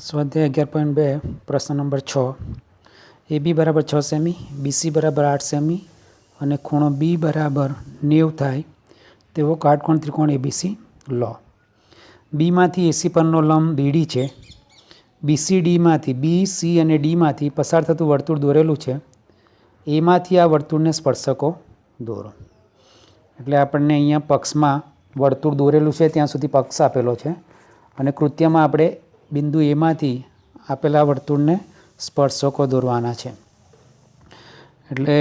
स्वाध्याय 11.2 प्रश्न number 6 A B बराबर 6 सेमी बी सी बराबर 8 सेमी અને ખૂણો બી બરાબર 90 થાય તેવો કાટકોણ ત્રિકોણ એબીસી લો. બીમાંથી એસી પરનો લંબ બીડી છે. બીસીડીમાંથી બી સી અને ડીમાંથી પસાર થતું વર્તુળ દોરેલું છે. એમાંથી આ વર્તુળને સ્પર્શકો દોરો. એટલે આપણને અહીંયા પક્ષમાં વર્તુળ દોરેલું છે ત્યાં સુધી પક્ષ આપેલો છે અને કૃત્યમાં આપણે બિંદુ એમાંથી આપેલા વર્તુળને સ્પર્શકો દોરવાના છે. એટલે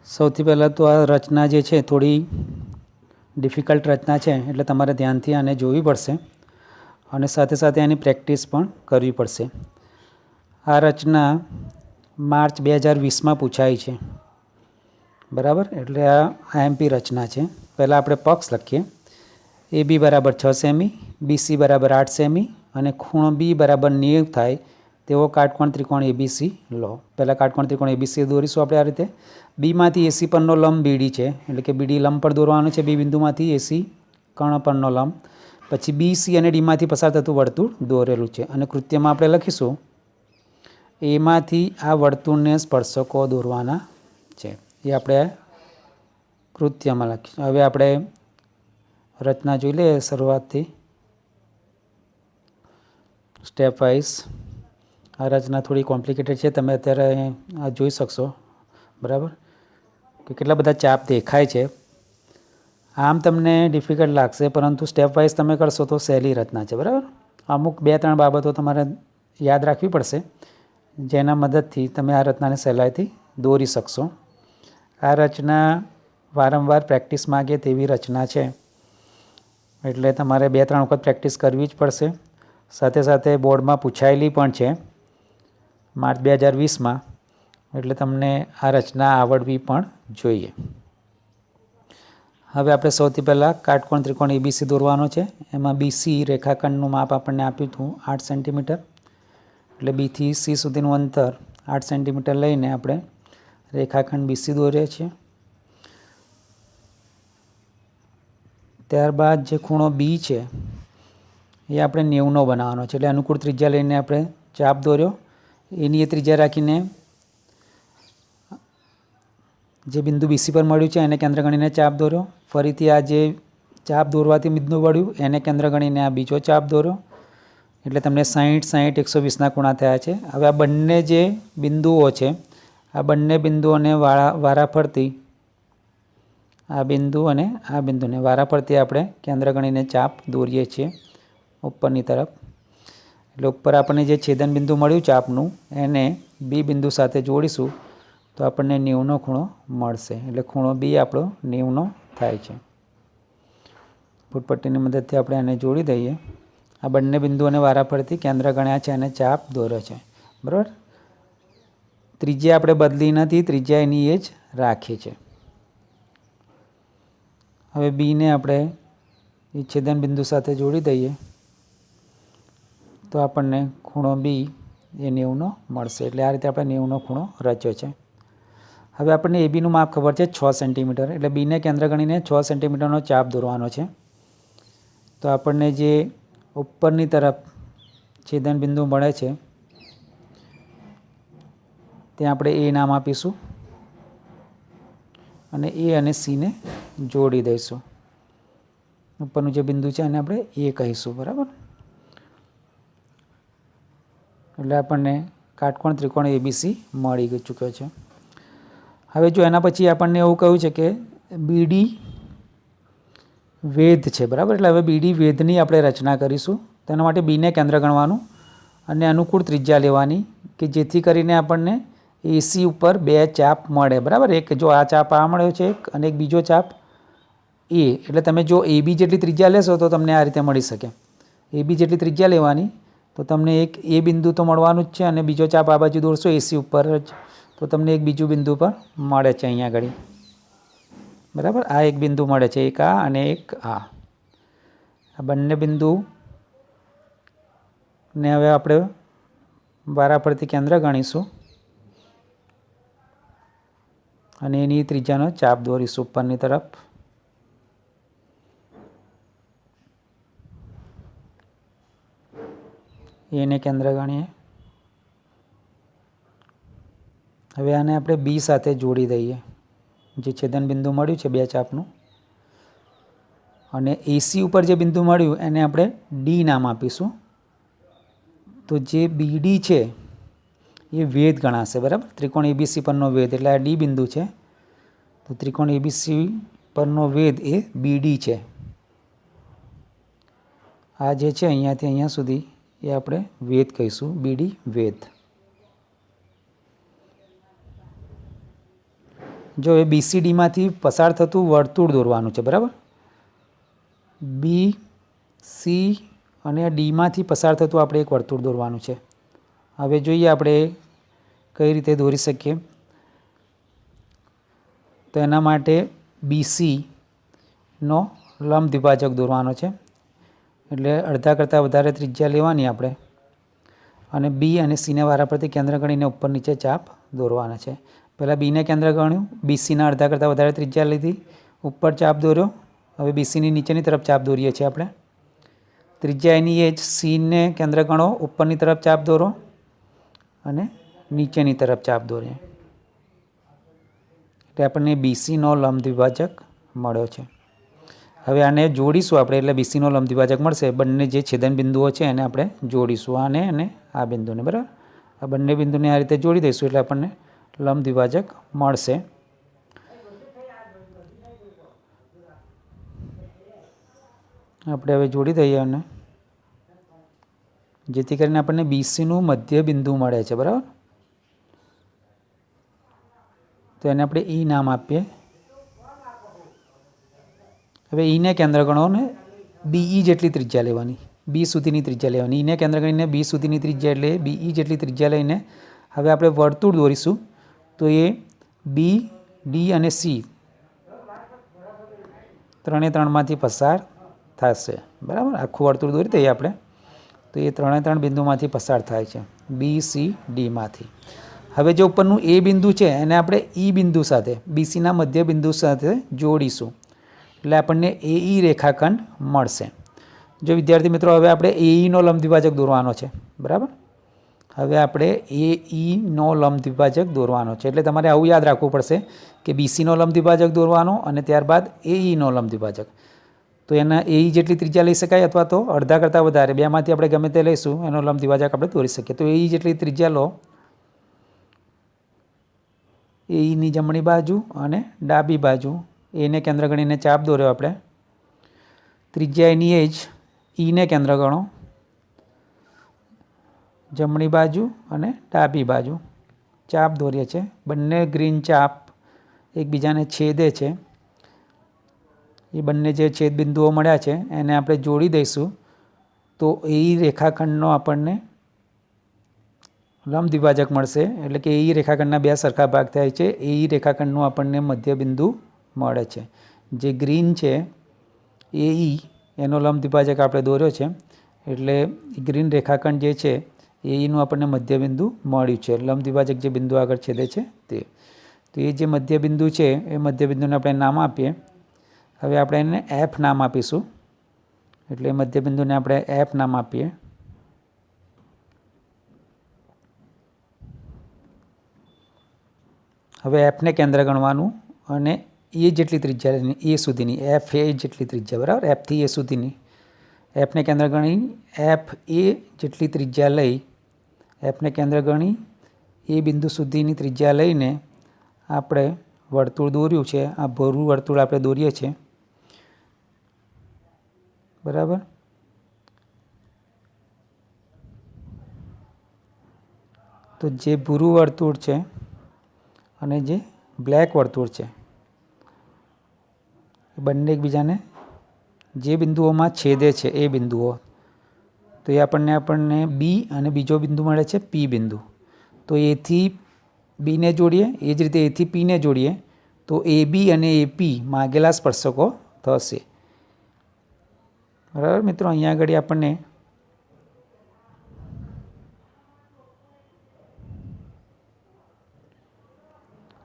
સૌથી પહેલાં તો આ રચના જે છે થોડી ડિફિકલ્ટ રચના છે, એટલે તમારે ધ્યાનથી આને જોવી પડશે અને સાથે સાથે એની પ્રેક્ટિસ પણ કરવી પડશે. આ રચના માર્ચ 2020માં પૂછાઈ છે, બરાબર. એટલે આ આઈએમપી રચના છે. પહેલાં આપણે પક્ષ લખીએ. એ બી બરાબર 6 સેમી બીસી બરાબર 8 સેમી અને ખૂણો બી બરાબર 90 થાય તેવો કાટકોણ ત્રિકોણ એબીસી લો. પહેલાં કાટકોણ ત્રિકોણ એબીસી દોરીશું આપણે આ રીતે. બીમાંથી એસી પરનો લંબ બીડી છે, એટલે કે બીડી લંબ પર દોરવાનો છે. બી બિંદુમાંથી એસી કર્ણ પરનો લંબ. પછી બી સી અને ડીમાંથી પસાર થતું વર્તુળ દોરેલું છે અને કૃત્યમાં આપણે લખીશું એમાંથી આ વર્તુળને સ્પર્શકો દોરવાના છે. એ આપણે કૃત્યમાં લખીશું. હવે આપણે રચના જોઈ લઈએ શરૂઆતથી સ્ટેપ વાઇઝ. આ રચના થોડી કોમ્પ્લિકેટેડ છે, તમે અત્યારે આ જોઈ શકશો, બરાબર, કે કેટલા બધા ચાપ દેખાય છે. આમ તમને ડિફિકલ્ટ લાગશે, પરંતુ સ્ટેપ વાઇઝ તમે કરશો તો સહેલી રચના છે, બરાબર. અમુક 2-3 બાબતો તમારે યાદ રાખવી પડશે, જેના મદદથી તમે આ રચનાને સહેલાઈથી દોરી શકશો. આ રચના વારંવાર પ્રેક્ટિસ માગે તેવી રચના છે, એટલે તમારે 2-3 વખત પ્રેક્ટિસ કરવી જ પડશે. સાથે સાથે બોર્ડમાં પૂછાયેલી પણ છે માર્ચ 2020માં, એટલે તમને આ રચના આવડવી પણ જોઈએ. હવે આપણે સૌથી પહેલાં કાટકોણ ત્રિકોણ એબીસી દોરવાનો છે. એમાં બીસી રેખાખંડનું માપ આપણને આપ્યું હતું 8 સેન્ટીમીટર, એટલે બીથી સી સુધીનું અંતર 8 સેન્ટીમીટર લઈને આપણે રેખાખંડ બીસી દોરીએ છીએ. ત્યારબાદ જે ખૂણો બી છે એ આપણે 90નો બનાવવાનો છે, એટલે અનુકૂળ ત્રિજ્યા લઈને આપણે ચાપ દોર્યો. એની એ ત્રિજ્યા રાખીને જે બિંદુ બીસી પર મળ્યું છે એને કેન્દ્ર ગણીને ચાપ દોર્યો. ફરીથી આ જે ચાપ દોરવાથી બિંદુ મળ્યું એને કેન્દ્ર ગણીને આ બીજો ચાપ દોર્યો. એટલે તમને 60, 60, 120ના ખૂણા થયા છે. હવે આ બંને જે બિંદુઓ છે, આ બંને બિંદુઓને વારાફરતી આ બિંદુ અને આ બિંદુને વારાફરતી આપણે કેન્દ્ર ગણીને ચાપ દોરીએ છીએ ઉપરની તરફ. એટલે ઉપર આપણને જે છેદન બિંદુ મળ્યું ચાપનું એને બી બિંદુ સાથે જોડીશું તો આપણને 90નો ખૂણો મળશે. એટલે ખૂણો બી આપણો 90નો થાય છે. ફૂટપટ્ટીની મદદથી આપણે આને જોડી દઈએ. આ બંને બિંદુઓને વારાફરતી કેન્દ્ર ગણ્યા છે અને ચાપ દોર્યો છે, બરાબર. ત્રિજ્યા આપણે બદલી નથી, ત્રિજ્યા એની એ જ રાખી છે. હવે બીને આપણે એ છેદન બિંદુ સાથે જોડી દઈએ તો આપણને ખૂણો બી એ 90નો મળશે. એટલે આ રીતે આપણે 90નો ખૂણો રચ્યો છે. હવે આપણને એ બીનું માપ ખબર છે 6 સેન્ટીમીટર, એટલે બીને કેન્દ્ર ગણીને 6 સેન્ટીમીટરનો ચાપ દોરવાનો છે. તો આપણને જે ઉપરની તરફ છેદન બિંદુ મળે છે ત્યાં આપણે એ નામ આપીશું અને એ અને સીને જોડી દઈશું. ઉપરનું જે બિંદુ છે એને આપણે એ કહીશું, બરાબર. એટલે આપણને કાટકોણ ત્રિકોણ એબીસી મળી ચૂક્યો છે. હવે જો એના પછી આપણને એવું કહ્યું છે કે બીડી વેધ છે, બરાબર. એટલે હવે બીડી વેધની આપણે રચના કરીશું. તેના માટે બીને કેન્દ્ર ગણવાનું અને અનુકૂળ ત્રિજ્યા લેવાની કે જેથી કરીને આપણને એસી ઉપર 2 ચાપ મળે, બરાબર. એક જો આ ચાપ આ મળ્યો છે એક, અને એક બીજો ચાપ એ. એટલે તમે જો એ બી જેટલી ત્રિજ્યા લેશો તો તમને આ રીતે મળી શકે. એ બી જેટલી ત્રિજ્યા લેવાની તો તમને એક એ બિંદુ તો મળવાનું જ છે અને બીજો ચાપ આ બાજુ દોરશો એસી ઉપર જ તો તમને એક બીજું બિંદુ પર મળે છે અહીંયા આગળ, બરાબર. આ એક બિંદુ મળે છે, એક આ અને એક આ. આ બંને બિંદુ ને હવે આપણે વારાફરતી કેન્દ્ર ગણીશું અને એની ત્રિજ્યાનો ચાપ દોરીશું ઉપરની તરફ. એને કેન્દ્ર ગણીએ. હવે આને આપણે બી સાથે જોડી દઈએ, જે છેદન બિંદુ મળ્યું છે બે ચાપનું, અને એસી ઉપર જે બિંદુ મળ્યું એને આપણે ડી નામ આપીશું. તો જે બીડી છે એ વેધ ગણાશે, બરાબર. ત્રિકોણ એબીસી પરનો વેધ એટલે આ ડી બિંદુ છે, તો ત્રિકોણ એબીસી પરનો વેધ એ બીડી છે. આ જે છે અહીંયાથી અહીંયા સુધી એ આપણે વેધ કહીશું, બીડી વેધ. જો એ બીસીડીમાંથી પસાર થતું વર્તુળ દોરવાનું છે, બરાબર. બી સી અને ડીમાંથી પસાર થતું આપણે એક વર્તુળ દોરવાનું છે. હવે જોઈએ આપણે કઈ રીતે દોરી શકીએ. તો એના માટે બીસીનો લંબ દ્વિભાજક દોરવાનો છે, એટલે અડધા કરતાં વધારે ત્રિજ્યા લેવાની આપણે, અને બી અને સીને વારાફરતી કેન્દ્ર ગણીને ઉપર નીચે ચાપ દોરવાના છે. પહેલાં બીને કેન્દ્ર ગણ્યું, બીસીના અડધા કરતાં વધારે ત્રિજ્યા લીધી, ઉપર ચાપ દોર્યો. હવે બીસીની નીચેની તરફ ચાપ દોરીએ છીએ આપણે. ત્રિજ્યા એની એ જ, સીને કેન્દ્ર ગણો, ઉપરની તરફ ચાપ દોરો અને નીચેની તરફ ચાપ દોરીએ, એટલે આપણને બીસીનો લંબ દ્વિભાજક મળ્યો છે. હવે આને જોડીશું આપણે, એટલે બીસીનો લંબ દ્વિભાજક મળશે. બંને જે છેદન બિંદુઓ છે એને આપણે જોડીશું, આને અને આ બિંદુને, બરાબર. આ બંને બિંદુને આ રીતે જોડી દઈશું એટલે આપણને લંબ દ્વિભાજક મળશે. આપણે હવે જોડી દઈએ અને જેથી કરીને આપણને બીસીનું મધ્ય બિંદુ મળે છે, બરાબર. તો એને આપણે ઈ નામ આપીએ. હવે ઈને કેન્દ્ર ગણો ને બીઈ જેટલી ત્રિજ્યા લેવાની, બી સુધીની ત્રિજ્યા લેવાની. ઈને કેન્દ્ર ગણીને બી સુધીની ત્રિજ્યા એટલે બીઈ જેટલી ત્રિજ્યા લઈને હવે આપણે વર્તુળ દોરીશું. તો એ બી, ડી અને સી ત્રણે ત્રણમાંથી પસાર થશે, બરાબર. આખું વર્તુળ દોરી દઈએ આપણે. તો એ ત્રણે ત્રણ બિંદુમાંથી પસાર થાય છે, બી સી ડીમાંથી. હવે જે ઉપરનું એ બિંદુ છે એને આપણે ઈ બિંદુ સાથે, બીસીના મધ્ય બિંદુ સાથે જોડીશું, એટલે આપણને એઈ રેખાખંડ મળશે. જો વિદ્યાર્થી મિત્રો, હવે આપણે એઈનો લંબ દ્વિભાજક દોરવાનો છે, બરાબર. હવે આપણે એઈનો લંબ દ્વિભાજક દોરવાનો છે, એટલે તમારે આવું યાદ રાખવું પડશે કે બીસીનો લંબ દ્વિભાજક દોરવાનો અને ત્યારબાદ એઈનો લંબ દ્વિભાજક. તો એના એઈ જેટલી ત્રિજ્યા લઈ શકાય, અથવા તો અડધા કરતાં વધારે, બેમાંથી આપણે ગમે તે લઈશું, એનો લંબ દ્વિભાજક આપણે દોરી શકીએ. તો એઈ જેટલી ત્રિજ્યા લો, એઈની જમણી બાજુ અને ડાબી બાજુ એને કેન્દ્ર ગણીને ચાપ દોર્યો આપણે. ત્રિજ્યા એની એ જ, ઈને કેન્દ્ર ગણો, જમણી બાજુ અને ડાબી બાજુ ચાપ દોરીએ છીએ. બંને ગ્રીન ચાપ એકબીજાને છેદે છે, એ બંને જે છેદ બિંદુઓ મળ્યા છે એને આપણે જોડી દઈશું. તો એ રેખાખંડનો આપણને લંબ દ્વિભાજક મળશે, એટલે કે એ રેખાખંડના બે સરખા ભાગ થાય છે. એ રેખાખંડનું આપણને મધ્ય બિંદુ મળે છે. જે ગ્રીન છે એ એનો લંબ દ્વિભાજક આપણે દોર્યો છે, એટલે ગ્રીન રેખાખંડ જે છે એનું આપણને મધ્ય બિંદુ મળ્યું છે, લંબ દ્વિભાજક જે બિંદુ આગળ છેદે છે તે. તો એ જે મધ્ય બિંદુ છે એ મધ્ય બિંદુને આપણે નામ આપીએ. હવે આપણે એને એફ નામ આપીશું, એટલે મધ્ય બિંદુને આપણે એફ નામ આપીએ. હવે એફને કેન્દ્ર ગણવાનું અને એ જેટલી ત્રિજ્યા લેવાની, એ સુધીની, એફ એ જેટલી ત્રિજ્યા, બરાબર. એફથી એ સુધીની એફને કેન્દ્ર ગણી એફ એ જેટલી ત્રિજ્યા લઈ, એફને કેન્દ્ર ગણી એ બિંદુ સુધીની ત્રિજ્યા લઈને આપણે વર્તુળ દોર્યું છે. આ ભૂરું વર્તુળ આપણે દોરીએ છીએ, બરાબર. તો જે ભૂરું વર્તુળ છે અને જે બ્લેક વર્તુળ છે એ બંને એકબીજાને જે બિંદુઓમાં છેદે છે એ બિંદુઓ, તો એ આપણને બી અને બીજો બિંદુ મળે છે પી બિંદુ. તો એથી બીને જોડીએ, એ જ રીતે એથી પીને જોડીએ તો એ બી અને એપી માગેલા સ્પર્શકો થશે, બરાબર મિત્રો. અહીંયા આગળ આપણને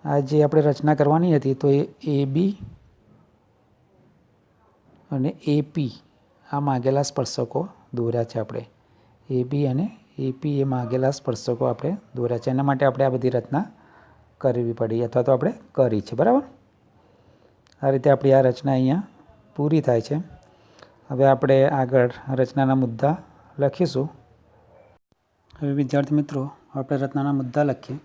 આ જે આપણે રચના કરવાની હતી, તો એ બી અને એપી આ માગેલા સ્પર્શકો દોર્યા છે આપણે. AB અને AP એ માગેલા સ્પર્શકો આપણે દોર્યા છે. એના માટે આપણે આ બધી રચના કરવી પડી અથવા તો આપણે કરી છે. બરાબર, આ રીતે આપણી આ રચના અહીંયા પૂરી થાય છે. હવે આપણે આગળ રચનાના મુદ્દા લખીશું. હવે વિદ્યાર્થી મિત્રો, આપણે રચનાના મુદ્દા લખીએ.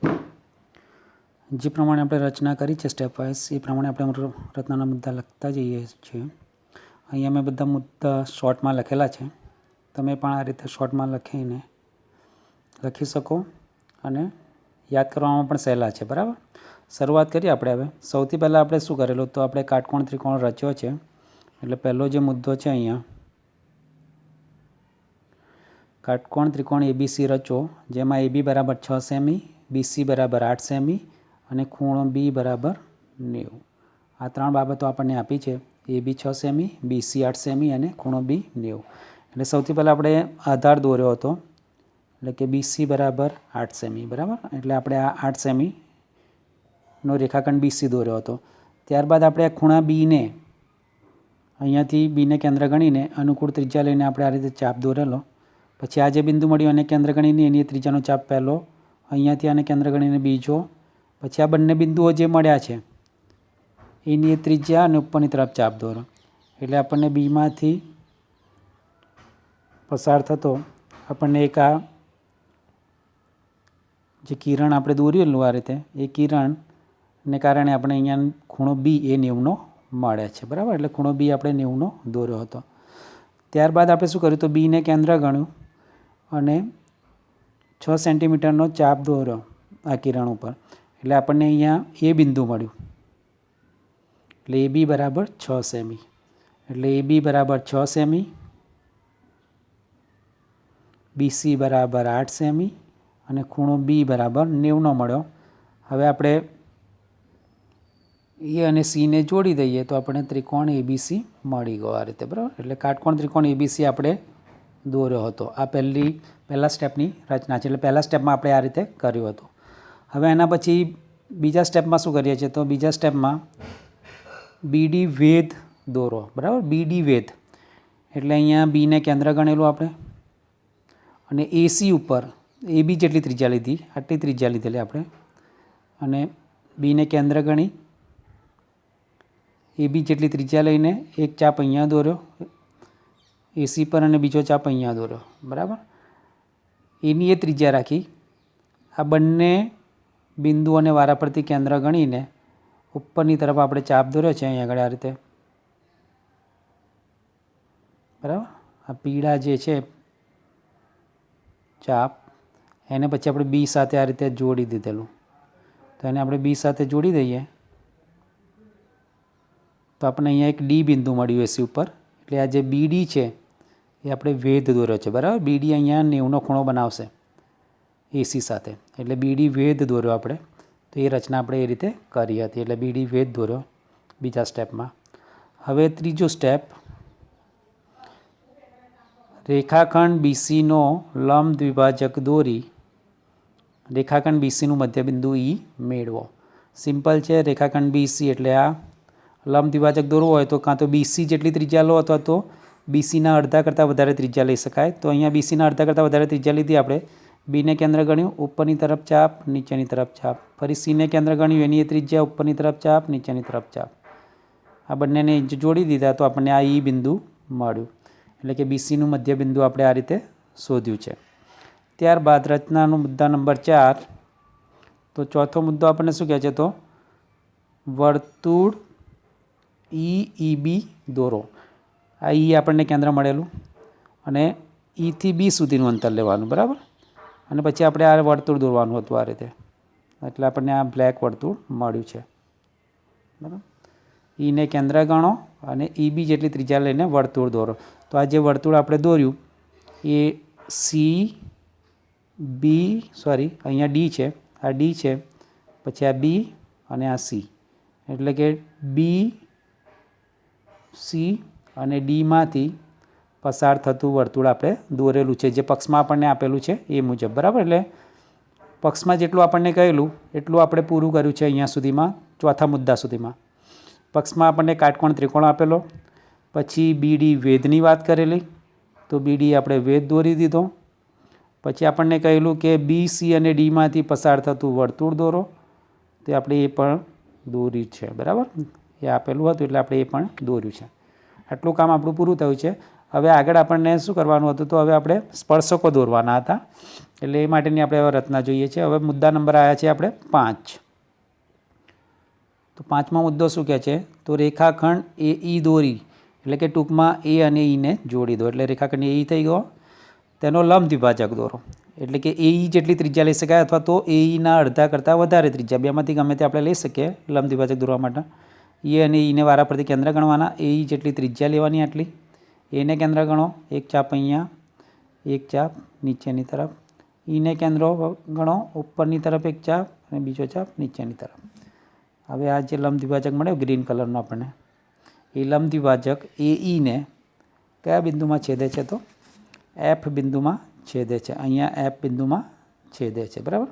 જે પ્રમાણે આપણે રચના કરી છે સ્ટેપ વાઇઝ, એ પ્રમાણે આપણે રચનાના મુદ્દા લખતા જઈએ છીએ. અહીંયા મેં બધા મુદ્દા શોર્ટમાં લખેલા છે. તમે પણ આ રીતે શોર્ટમાં લખીને લખી શકો અને યાદ કરવામાં પણ સહેલા છે. બરાબર, શરૂઆત કરીએ આપણે. હવે સૌથી પહેલાં આપણે શું કરેલું, તો આપણે કાટકોણ ત્રિકોણ રચ્યો છે. એટલે પહેલો જે મુદ્દો છે અહીંયા, કાટકોણ ત્રિકોણ ABC રચો, જેમાં AB બરાબર 6 સેમી, BC બરાબર 8 સેમી અને ખૂણો B બરાબર 90. આ ત્રણ બાબતો આપણને આપી છે. AB 6 સેમી, BC 8 સેમી અને ખૂણો B 90. એટલે સૌથી પહેલાં આપણે આધાર દોર્યો હતો, એટલે કે BC બરાબર 8 સેમી. બરાબર, એટલે આપણે આ 8 સેમીનો રેખાખંડ BC દોર્યો હતો. ત્યારબાદ આપણે આ ખૂણા Bને અહીંયાથી Bને કેન્દ્ર ગણીને અનુકૂળ ત્રિજ્યા લઈને આપણે આ રીતે ચાપ દોરેલો. પછી આ જે બિંદુ મળ્યું એને કેન્દ્ર ગણીને એની ત્રિજ્યાનો ચાપ પહેલો, અહીંયાથી આને કેન્દ્ર ગણીને બીજો, પછી આ બંને બિંદુઓ જે મળ્યા છે એની ત્રિજ્યા અને ઉપરની તરફ ચાપ દોરો. એટલે આપણને બીમાંથી પસાર થતો આપણને એક આ જે કિરણ આપણે દોરેલું આ રીતે, એ કિરણને કારણે આપણે અહીંયા ખૂણો B એ 90નો મળે છે. બરાબર, એટલે ખૂણો B આપણે 90નો દોર્યો હતો. ત્યારબાદ આપણે શું કર્યું, તો Bને કેન્દ્ર ગણ્યું અને 6 સેન્ટીમીટરનો ચાપ દોર્યો આ કિરણ ઉપર. એટલે આપણને અહીંયા એ બિંદુ મળ્યું. એટલે AB બરાબર 6 સેમી. એટલે AB બરાબર 6 સેમી, BC બરાબર 8 સેમી અને ખૂણો B બરાબર 90નો મળ્યો. હવે આપણે એ અને Cને જોડી દઈએ તો આપણે ત્રિકોણ ABC મળી ગયો આ રીતે. બરાબર, એટલે કાટકોણ ત્રિકોણ ABC આપણે દોર્યો હતો. આ પહેલા સ્ટેપની રચના છે. એટલે પહેલા સ્ટેપમાં આપણે આ રીતે કર્યું હતું. હવે એના પછી બીજા સ્ટેપમાં શું કરીએ છીએ, તો બીજા સ્ટેપમાં BD વેધ દોરો. બરાબર, BD વેધ એટલે અહીંયા Bને કેન્દ્ર ગણેલું આપણે અને AC ઉપર AB જેટલી ત્રિજ્યા લીધી, આટલી ત્રિજ્યા લીધેલી આપણે, અને Bને કેન્દ્ર ગણી AB જેટલી ત્રિજ્યા લઈને એક ચાપ અહીંયા દોર્યો AC પર અને બીજો ચાપ અહીંયા દોર્યો. બરાબર, એની એ ત્રિજ્યા રાખી આ બંને બિંદુઓને વારાફરતી કેન્દ્ર ગણીને ઉપરની તરફ આપણે ચાપ દોર્યો છે અહીંયા આગળ આ રીતે. બરાબર, આ પીળા જે છે ચાપ, એને પછી આપણે B સાથે આ રીતે જોડી દીધેલું. તો એને આપણે B સાથે જોડી દઈએ તો આપણે અહીંયા એક D બિંદુ મળ્યું AC ઉપર. એટલે આ જે BD છે એ આપણે વેધ દોર્યો છે. બરાબર, BD અહીંયા 90નો ખૂણો બનાવશે AC સાથે. એટલે BD વેધ દોર્યો આપણે. તો એ રચના આપણે એ રીતે કરી હતી. એટલે BD વેધ દોર્યો બીજા સ્ટેપમાં. હવે ત્રીજો સ્ટેપ, રેખાખંડ BCનો લંબ દ્વિભાજક દોરી રેખાખંડ BCનું મધ્યબિંદુ E મેળવો. સિમ્પલ છે. રેખાખંડ BC એટલે આ લંબ દ્વિભાજક દોરવો હોય તો કાં તો BC જેટલી ત્રિજ્યા લો અથવા તો BCના અડધા કરતાં વધારે ત્રિજ્યા લઈ શકાય. તો અહીંયા BCના અડધા કરતાં વધારે ત્રિજ્યા લીધી આપણે. Bને કેન્દ્ર ગણ્યું, ઉપરની તરફ ચાપ, નીચેની તરફ ચાપ. ફરી Cને કેન્દ્ર ગણ્યું, એની ત્રિજ્યા, ઉપરની તરફ ચાપ, નીચેની તરફ ચાપ. આ બંનેને જોડી દીધા તો આપણને આ E બિંદુ મળ્યું. એટલે કે BCનું મધ્ય બિંદુ આપણે આ રીતે શોધ્યું છે. ત્યારબાદ રચનાનો મુદ્દા નંબર 4. તો ચોથો મુદ્દો આપણને શું કહે છે, તો વર્તુળ EB દોરો. આ E આપણને કેન્દ્ર મળેલું અને E થી B સુધીનું અંતર લેવાનું. બરાબર, અને પછી આપણે આ વર્તુળ દોરવાનું હતું આ રીતે. એટલે આપણને આ બ્લેક વર્તુળ મળ્યું છે. બરાબર, Eને કેન્દ્ર ગણો અને EB જેટલી ત્રિજ્યા લઈને વર્તુળ દોરો. તો આ જે વર્તુળ આપણે દોર્યું એ અહીંયા D છે, આ D છે, પછી આ B અને આ C. એટલે કે B, C અને Dમાંથી પસાર થતું વર્તુળ આપણે દોરેલું છે, જે પક્ષમાં આપણને આપેલું છે એ મુજબ. બરાબર, એટલે પક્ષમાં જેટલું આપણને કહેલું એટલું આપણે પૂરું કર્યું છે અહીંયા સુધીમાં, ચોથા મુદ્દા સુધીમાં. પક્ષમાં આપણને કાટકોણ ત્રિકોણ આપેલો, પછી BD વેધની વાત કરેલી, તો BD આપણે વેધ દોરી દીધો. પછી આપણને કહેલું કે બી સી અને ડીમાંથી પસાર થતું વર્તુળ દોરો, તે આપણે એ પણ દોર્યું છે, બરાબર. એ આપેલું હતું એટલે આપણે એ પણ દોર્યું છે. આટલું કામ આપણું પૂરું થયું છે. હવે આગળ આપણને શું કરવાનું હતું, તો હવે આપણે સ્પર્શકો દોરવાના હતા, એટલે એ માટેની આપણે હવે રચના જોઈએ છે. હવે મુદ્દા નંબર આવ્યા છે આપણે 5. તો 5મો મુદ્દો શું કહે છે, તો રેખાખંડ એ ઈ દોરી, એટલે કે ટૂંકમાં એ અને ઈને જોડી દો. એટલે રેખાખંડ એ ઈ થઈ ગયો, તેનો લંબ દ્વિભાજક દોરો. એટલે કે એ ઈ જેટલી ત્રિજ્યા લઈ શકાય અથવા તો એ ઈના અડધા કરતાં વધારે ત્રિજ્યા, બેમાંથી ગમે તે આપણે લઈ શકીએ લંબ દ્વિભાજક દોરવા માટે. એ અને ઈને વારા પરથી કેન્દ્ર ગણવાના. એ ઈ જેટલી ત્રિજ્યા લેવાની આટલી, એને કેન્દ્ર ગણો, એક ચાપ અહીંયા, એક ચાપ નીચેની તરફ. ઈને કેન્દ્ર ગણો, ઉપરની તરફ એક ચાપ અને બીજો ચાપ નીચેની તરફ. હવે આ જે લંબ દ્વિભાજક મળ્યો ગ્રીન કલરનો આપણને, એ લંબ દ્વિભાજક એ ઈને કયા બિંદુમાં છેદે છે, તો એફ બિંદુમાં છેદે છે. અહીંયા એફ બિંદુમાં છેદે છે, બરાબર.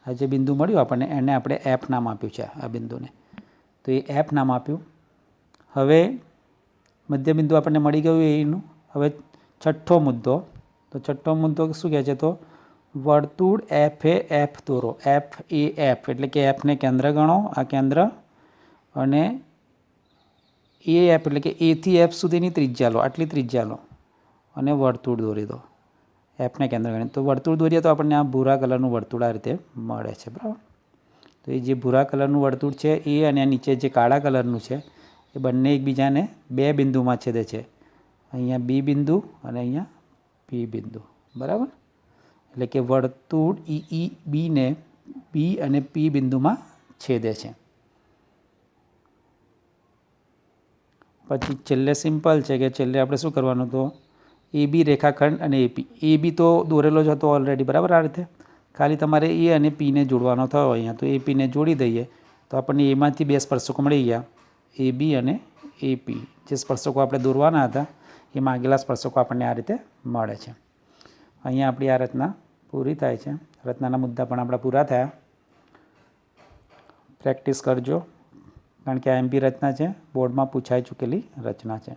આ જે બિંદુ મળ્યું આપણને એને આપણે એફ નામ આપ્યું છે, આ બિંદુને, તો એ એફ નામ આપ્યું. હવે મધ્ય બિંદુ આપણને મળી ગયું એનું. હવે છઠ્ઠો મુદ્દો, તો છઠ્ઠો મુદ્દો શું કહે છે, તો વર્તુળ એફ એ એફ દોરો. એફ એ એફ એટલે કે એફને કેન્દ્ર ગણો, આ કેન્દ્ર, અને એ એફ એટલે કે એથી એફ સુધીની ત્રિજ્યા લો, આટલી ત્રિજ્યા લો અને વર્તુળ દોરી દો એફને કેન્દ્ર ગણી. તો વર્તુળ દોરીએ તો આપણને આ ભૂરા કલરનું વર્તુળ આ રીતે મળે છે, બરાબર. તો એ જે ભૂરા કલરનું વર્તુળ છે એ અને નીચે જે કાળા કલરનું છે એ બંને એકબીજાને બે બિંદુમાં છેદે છે. અહીંયા બી બિંદુ અને અહીંયા પી બિંદુ, બરાબર. એટલે કે વર્તુળ ઈ બીને બી અને પી બિંદુમાં છેદે છે. પછી છેલ્લે સિમ્પલ છે કે છેલ્લે આપણે શું કરવાનું, તો એ બી રેખાખંડ અને એપી. એ બી તો દોરેલો જ હતો ઓલરેડી, બરાબર. આ રીતે ખાલી તમારે એ અને પીને જોડવાનો થયો અહીંયા, તો એ પીને જોડી દઈએ તો આપણને એમાંથી બે સ્પર્શકો મળી ગયા, એ બી અને એપી. જે સ્પર્શકો આપણે દોરવાના હતા એ માગેલા સ્પર્શકો આપણને આ રીતે મળે છે. અહીંયા આપણી આ રચના પૂરી થાય છે. રચનાના મુદ્દા પણ આપણા પૂરા થયા. પ્રેક્ટિસ કરજો, કારણ કે આ એમપી રચના છે, બોર્ડમાં પૂછાઈ ચૂકેલી રચના છે.